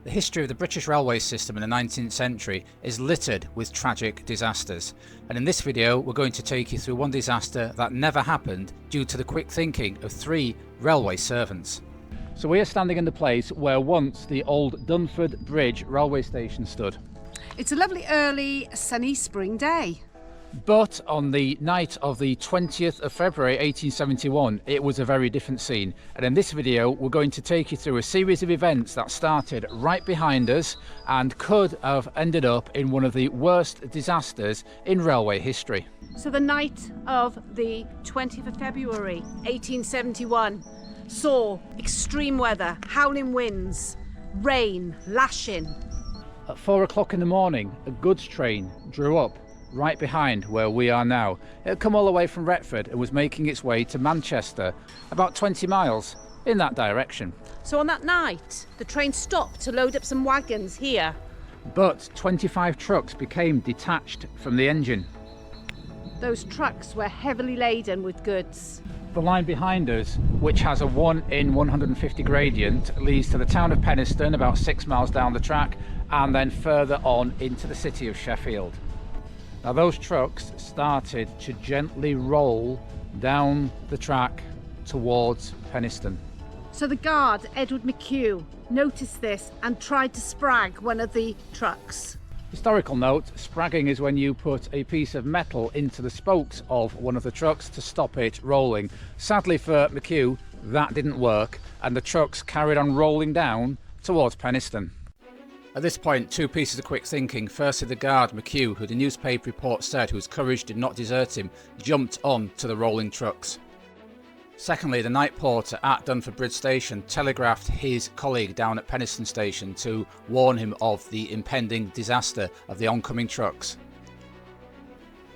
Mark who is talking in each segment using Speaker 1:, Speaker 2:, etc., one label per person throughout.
Speaker 1: The history of the British railway system in the 19th century is littered with tragic disasters, and in this video we're going to take you through one disaster that never happened due to the quick thinking of 3 railway servants. So we are standing in the place where once the old Dunford Bridge railway station stood.
Speaker 2: It's a lovely early sunny spring day.
Speaker 1: But on the night of the 20th of February 1871, it was a very different scene. And in this video, we're going to take you through a series of events that started right behind us and could have ended up in one of the worst disasters in railway history.
Speaker 2: So the night of the 20th of February 1871 saw extreme weather, howling winds, rain, lashing.
Speaker 1: At 4 o'clock in the morning, a goods train drew up right behind where we are now. It had come all the way from Retford and was making its way to Manchester, about 20 miles in that direction.
Speaker 2: So on that night, the train stopped to load up some wagons here.
Speaker 1: But 25 trucks became detached from the engine.
Speaker 2: Those trucks were heavily laden with goods.
Speaker 1: The line behind us, which has a 1 in 150 gradient, leads to the town of Penistone, about 6 miles down the track, and then further on into the city of Sheffield. Now those trucks started to gently roll down the track towards Penistone.
Speaker 2: So the guard, Edward McHugh, noticed this and tried to sprag one of the trucks.
Speaker 1: Historical note, spragging is when you put a piece of metal into the spokes of one of the trucks to stop it rolling. Sadly for McHugh, that didn't work, and the trucks carried on rolling down towards Penistone. At this point, 2 pieces of quick thinking. Firstly, the guard, McHugh, who the newspaper report said whose courage did not desert him, jumped on to the rolling trucks. Secondly, the night porter at Dunford Bridge Station telegraphed his colleague down at Penistone Station to warn him of the impending disaster of the oncoming trucks.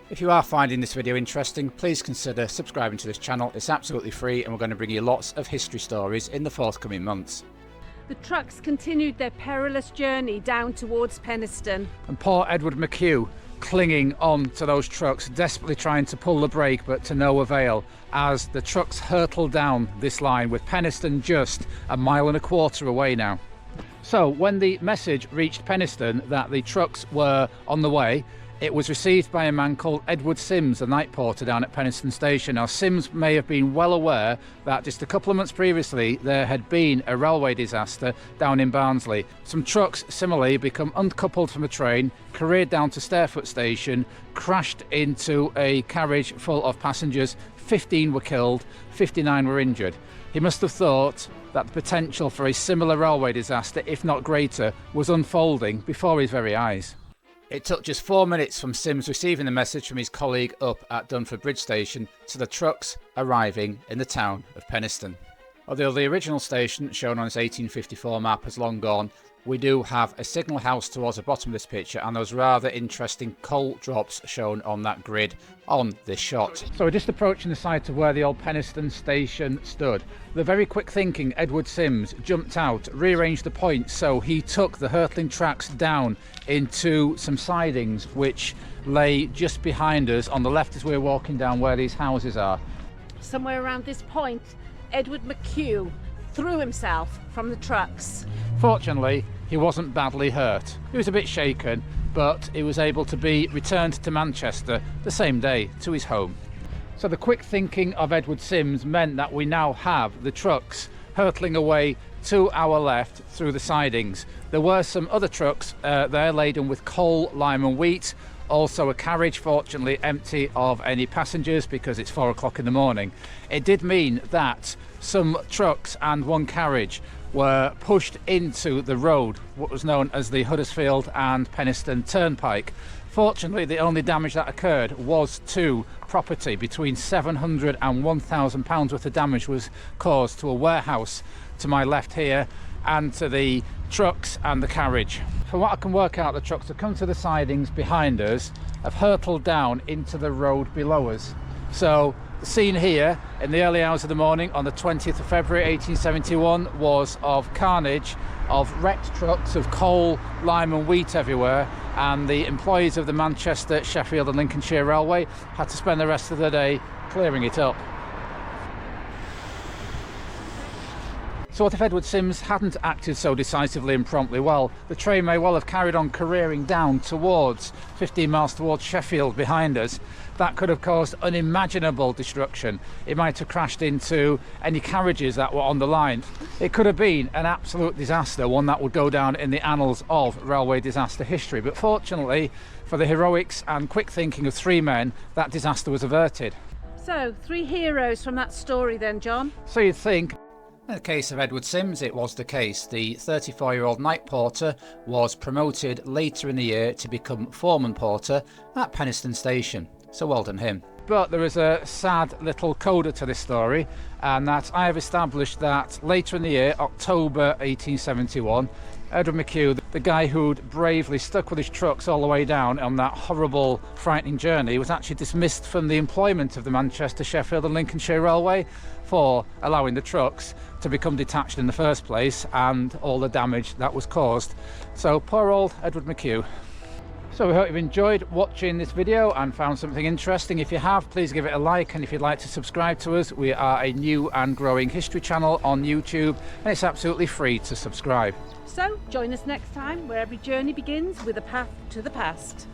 Speaker 1: If you are finding this video interesting, please consider subscribing to this channel. It's absolutely free and we're going to bring you lots of history stories in the forthcoming months.
Speaker 2: The trucks continued their perilous journey down towards Penistone.
Speaker 1: And poor Edward McHugh clinging on to those trucks, desperately trying to pull the brake, but to no avail, as the trucks hurtled down this line, with Penistone just 1.25 miles away now. So when the message reached Penistone that the trucks were on the way, it was received by a man called Edward Sims, the night porter down at Penistone Station. Now, Sims may have been well aware that just a couple of months previously there had been a railway disaster down in Barnsley. Some trucks similarly become uncoupled from a train, careered down to Stairfoot Station, crashed into a carriage full of passengers. 15 were killed, 59 were injured. He must have thought that the potential for a similar railway disaster, if not greater, was unfolding before his very eyes. It took just 4 minutes from Sims receiving the message from his colleague up at Dunford Bridge Station to the trucks arriving in the town of Penistone. Although the original station, shown on its 1854 map, has long gone, we do have a signal house towards the bottom of this picture and those rather interesting coal drops shown on that grid on this shot. So we're just approaching the site of where the old Penistone station stood. The very quick thinking Edward Sims jumped out, rearranged the points, so he took the hurtling tracks down into some sidings which lay just behind us on the left as we're walking down where these houses are.
Speaker 2: Somewhere around this point, Edward McHugh threw himself from the trucks.
Speaker 1: Fortunately, he wasn't badly hurt. He was a bit shaken, but he was able to be returned to Manchester the same day to his home. So the quick thinking of Edward Sims meant that we now have the trucks hurtling away to our left through the sidings. There were some other trucks there laden with coal, lime and wheat. Also a carriage, fortunately empty of any passengers because it's 4 o'clock in the morning. It did mean that some trucks and one carriage were pushed into the road, what was known as the Huddersfield and Penistone Turnpike. Fortunately, the only damage that occurred was to property. Between £700 and £1,000 worth of damage was caused to a warehouse to my left here and to the trucks and the carriage. From what I can work out, the trucks have come to the sidings behind us, have hurtled down into the road below us. So the scene here in the early hours of the morning on the 20th of February 1871 was of carnage, of wrecked trucks of coal, lime and wheat everywhere, and the employees of the Manchester, Sheffield and Lincolnshire Railway had to spend the rest of the day clearing it up. So what if Edward Sims hadn't acted so decisively and promptly? Well, the train may well have carried on careering down towards 15 miles towards Sheffield behind us. That could have caused unimaginable destruction. It might have crashed into any carriages that were on the line. It could have been an absolute disaster, one that would go down in the annals of railway disaster history. But fortunately, for the heroics and quick thinking of 3 men, that disaster was averted.
Speaker 2: So, 3 heroes from that story then, John?
Speaker 1: So you'd think. In the case of Edward Sims, it was the case. The 34-year-old night porter was promoted later in the year to become foreman porter at Penistone Station. So well done him. But there is a sad little coda to this story, and that I have established that later in the year, October 1871, Edward McHugh, the guy who'd bravely stuck with his trucks all the way down on that horrible, frightening journey, was actually dismissed from the employment of the Manchester, Sheffield and Lincolnshire Railway for allowing the trucks to become detached in the first place and all the damage that was caused. So poor old Edward McHugh. So we hope you've enjoyed watching this video and found something interesting. If you have, please give it a like, and if you'd like to subscribe to us, we are a new and growing history channel on YouTube, and it's absolutely free to subscribe.
Speaker 2: So, join us next time where every journey begins with a path to the past.